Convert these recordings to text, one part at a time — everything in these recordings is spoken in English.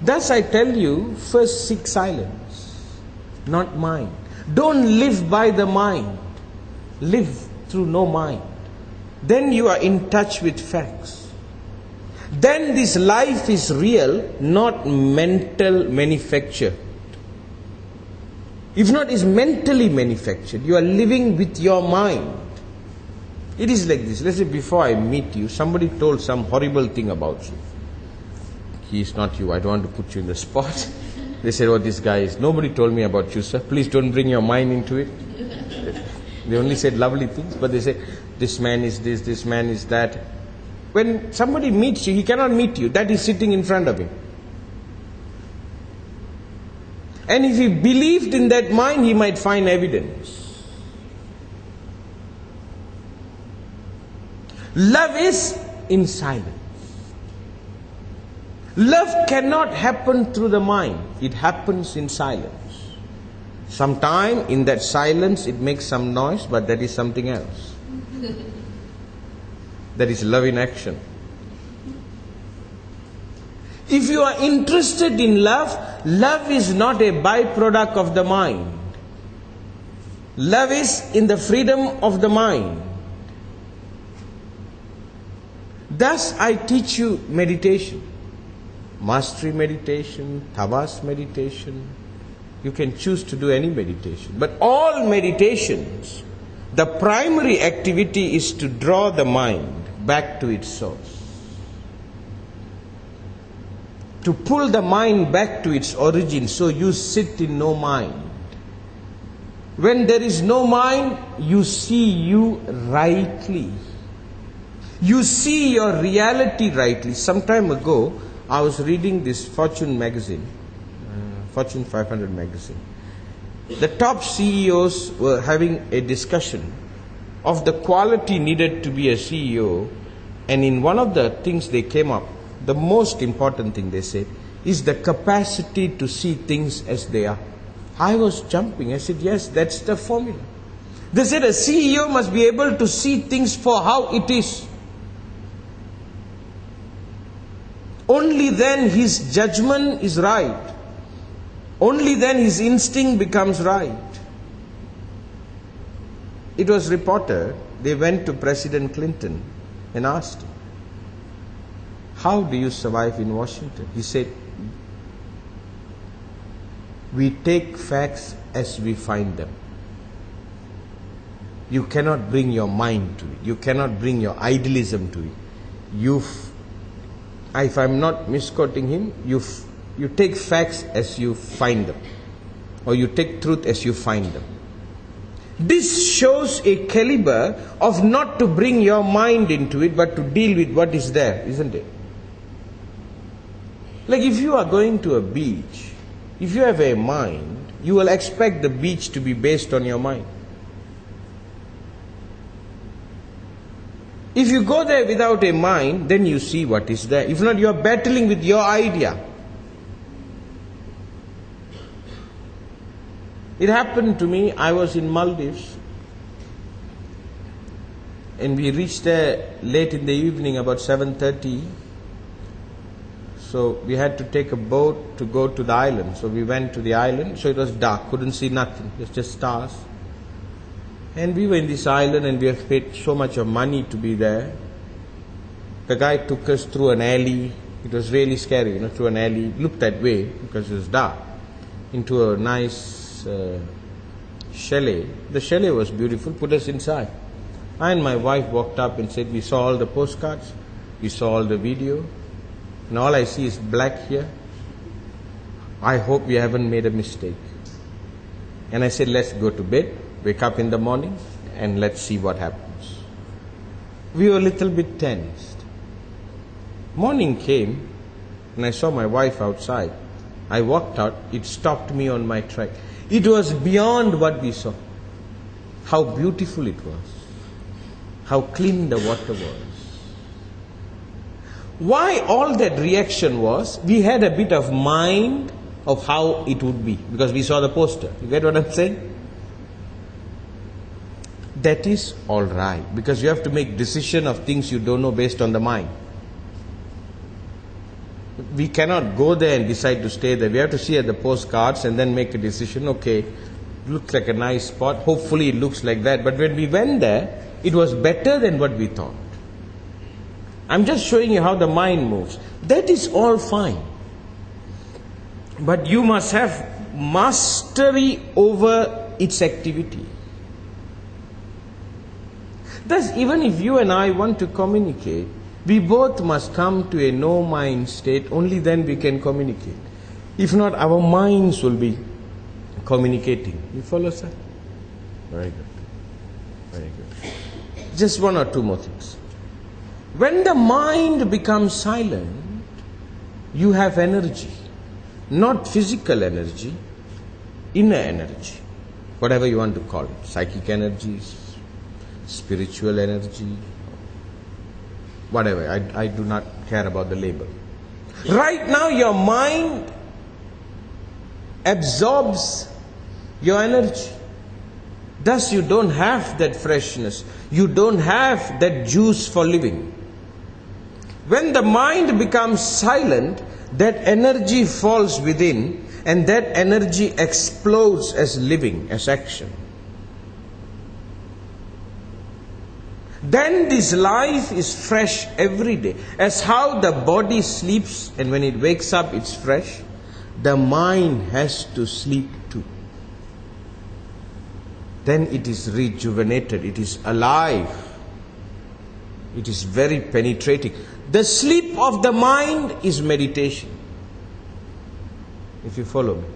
Thus I tell you, first seek silence, not mind. Don't live by the mind. Live through no mind. Then you are in touch with facts. Then this life is real, not mental manufactured. If not, is mentally manufactured. You are living with your mind. It is like this. Let's say before I meet you, somebody told some horrible thing about you. He is not you. I don't want to put you in the spot. They said, oh, this guy is... Nobody told me about you, sir. Please don't bring your mind into it. They only said lovely things, but they said, this man is this man is that. When somebody meets you, he cannot meet you. That is sitting in front of him. And if he believed in that mind, he might find evidence. Love is in silence. Love cannot happen through the mind. It happens in silence. Sometime in that silence it makes some noise, but that is something else. That is love in action. If you are interested in love, love is not a byproduct of the mind. Love is in the freedom of the mind. Thus I teach you meditation. Mastery meditation, Tavas meditation. You can choose to do any meditation. But all meditations, the primary activity is to draw the mind back to its source. To pull the mind back to its origin, so you sit in no mind. When there is no mind, you see you rightly. You see your reality rightly. Some time ago, I was reading this Fortune magazine, Fortune 500 magazine. The top CEOs were having a discussion of the quality needed to be a CEO, and in one of the things they came up, the most important thing they said is the capacity to see things as they are. I was jumping. I said, yes, that's the formula. They said a CEO must be able to see things for how it is. Only then his judgment is right. Only then his instinct becomes right. It was reported, they went to President Clinton and asked him, how do you survive in Washington? He said, we take facts as we find them. You cannot bring your mind to it. You cannot bring your idealism to it. If I'm not misquoting him, you take facts as you find them, or you take truth as you find them. This shows a caliber of not to bring your mind into it, but to deal with what is there, isn't it? Like if you are going to a beach, if you have a mind, you will expect the beach to be based on your mind. If you go there without a mind, then you see what is there. If not, you are battling with your idea. It happened to me, I was in Maldives, and we reached there late in the evening, about 7:30. So we had to take a boat to go to the island. So we went to the island, so it was dark, couldn't see nothing, it was just stars. And we were in this island and we have paid so much of money to be there. The guy took us through an alley. It was really scary, through an alley. It looked that way because it was dark. Into a nice chalet. The chalet was beautiful, put us inside. I and my wife walked up and said, we saw all the postcards, we saw all the video, and all I see is black here. I hope we haven't made a mistake. And I said, let's go to bed. Wake up in the morning and let's see what happens. We were a little bit tensed. Morning came and I saw my wife outside. I walked out, it stopped me on my track. It was beyond what we saw. How beautiful it was. How clean the water was. Why all that reaction was, we had a bit of mind of how it would be because we saw the poster. You get what I'm saying? That is all right, because you have to make decision of things you don't know based on the mind. We cannot go there and decide to stay there. We have to see at the postcards and then make a decision. Okay, looks like a nice spot. Hopefully it looks like that. But when we went there, it was better than what we thought. I'm just showing you how the mind moves. That is all fine. But you must have mastery over its activity. Thus, even if you and I want to communicate, we both must come to a no-mind state. Only then we can communicate. If not, our minds will be communicating. You follow, sir? Very good. Very good. Just one or two more things. When the mind becomes silent, you have energy. Not physical energy, inner energy. Whatever you want to call it. Psychic energies, spiritual energy, whatever. I do not care about the label. Right now your mind absorbs your energy. Thus you don't have that freshness. You don't have that juice for living. When the mind becomes silent, that energy falls within and that energy explodes as living, as action. Then this life is fresh every day. As how the body sleeps and when it wakes up it's fresh, the mind has to sleep too. Then it is rejuvenated, it is alive, it is very penetrating. The sleep of the mind is meditation. If you follow me.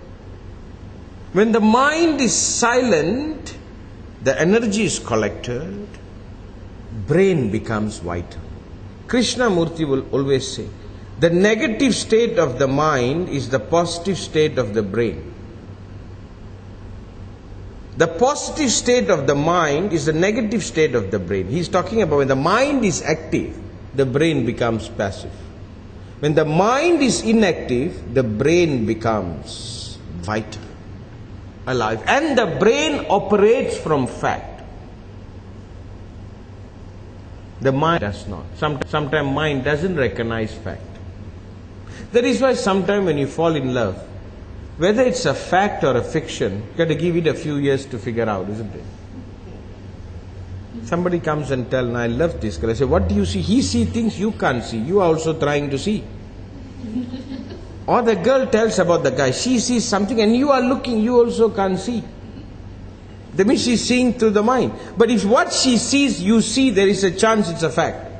When the mind is silent, the energy is collected, brain becomes vital. Krishnamurti will always say, the negative state of the mind is the positive state of the brain. The positive state of the mind is the negative state of the brain. He is talking about when the mind is active, the brain becomes passive. When the mind is inactive, the brain becomes vital, alive. And the brain operates from fact. The mind does not. Sometimes mind doesn't recognize fact. That is why sometimes when you fall in love, whether it's a fact or a fiction, you got to give it a few years to figure out, isn't it? Somebody comes and tells, I love this girl. I say, what do you see? He sees things you can't see. You are also trying to see. Or the girl tells about the guy. She sees something and you are looking, you also can't see. That means she's seeing through the mind. But if what she sees, you see, there is a chance it's a fact.